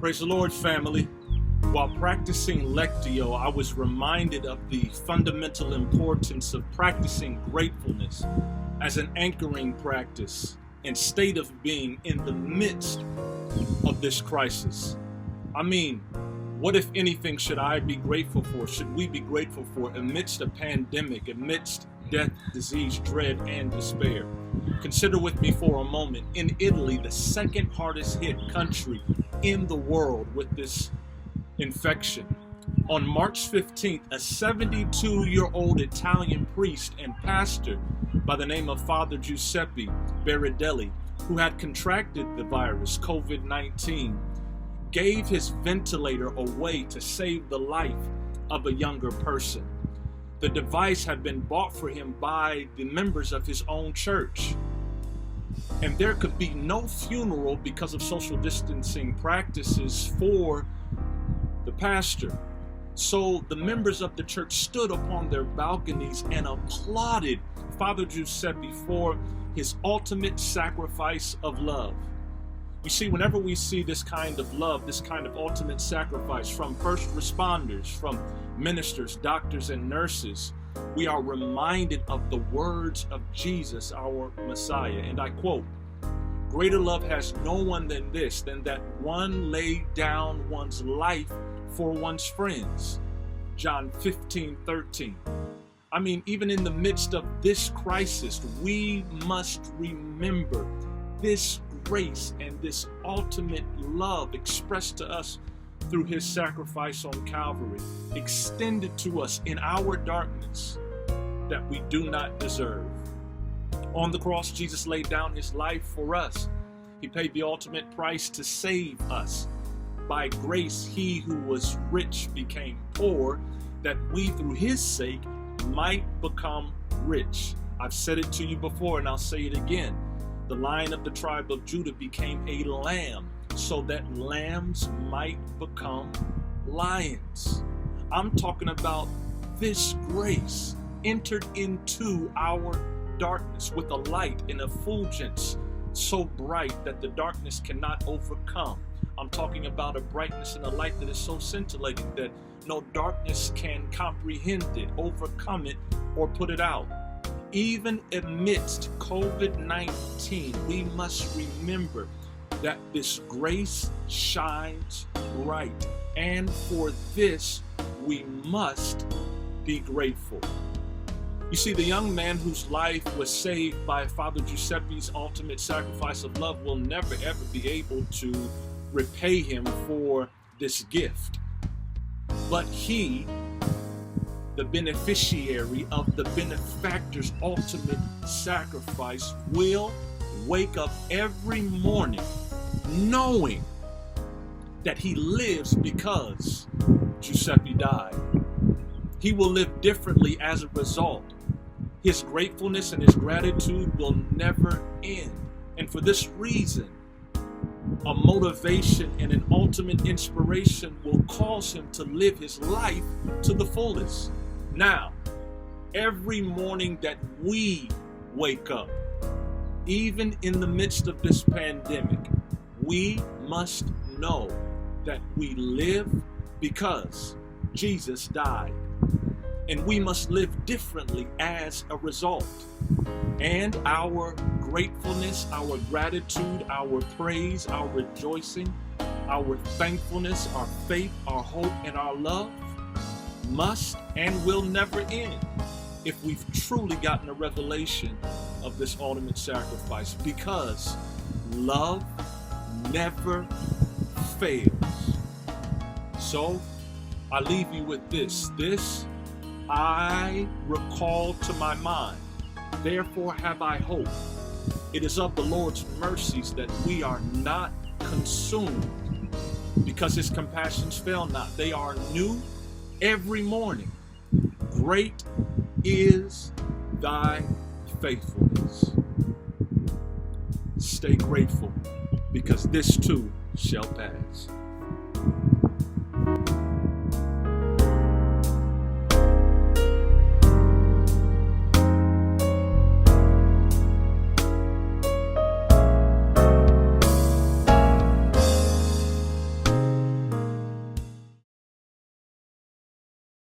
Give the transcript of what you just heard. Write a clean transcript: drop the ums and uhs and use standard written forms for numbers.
Praise the Lord, family. While practicing Lectio, I was reminded of the fundamental importance of practicing gratefulness as an anchoring practice and state of being in the midst of this crisis. I mean, what if anything should I be grateful for? Should we be grateful for amidst a pandemic, amidst death, disease, dread, and despair? Consider with me for a moment, in Italy, the second hardest hit country in the world with this infection. On March 15th, a 72-year-old Italian priest and pastor by the name of Father Giuseppe Baridelli, who had contracted the virus, COVID-19, gave his ventilator away to save the life of a younger person. The device had been bought for him by the members of his own church. And there could be no funeral because of social distancing practices for the pastor. So the members of the church stood upon their balconies and applauded Father Giuseppe for his ultimate sacrifice of love. You see, whenever we see this kind of love, this kind of ultimate sacrifice from first responders, from ministers, doctors, and nurses, we are reminded of the words of Jesus, our Messiah. And I quote, "Greater love has no one than this, than that one laid down one's life for one's friends." John 15:13. I mean, even in the midst of this crisis, we must remember this grace and this ultimate love expressed to us through his sacrifice on Calvary, extended to us in our darkness that we do not deserve. On the cross, Jesus laid down his life for us. He paid the ultimate price to save us. By grace, he who was rich became poor, that we through his sake might become rich. I've said it to you before and I'll say it again. The Lion of the tribe of Judah became a lamb so that lambs might become lions. I'm talking about this grace entered into our darkness with a light and effulgence so bright that the darkness cannot overcome. I'm talking about a brightness and a light that is so scintillating that no darkness can comprehend it, overcome it, or put it out. Even amidst COVID-19, we must remember that this grace shines bright, and for this we must be grateful. You see, the young man whose life was saved by Father Giuseppe's ultimate sacrifice of love will never ever be able to repay him for this gift. But he, the beneficiary of the benefactor's ultimate sacrifice, will wake up every morning knowing that he lives because Giuseppe died. He will live differently as a result. His gratefulness and his gratitude will never end. And for this reason, a motivation and an ultimate inspiration will cause him to live his life to the fullest. Now, every morning that we wake up, even in the midst of this pandemic, we must know that we live because Jesus died. And we must live differently as a result. And our gratefulness, our gratitude, our praise, our rejoicing, our thankfulness, our faith, our hope, and our love must and will never end if we've truly gotten a revelation of this ultimate sacrifice, because love never fails. So I leave you with this. This I recall to my mind, therefore have I hope. It is of the Lord's mercies that we are not consumed, because his compassions fail not. They are new every morning. Great is thy faithfulness. Stay grateful, because this too shall pass.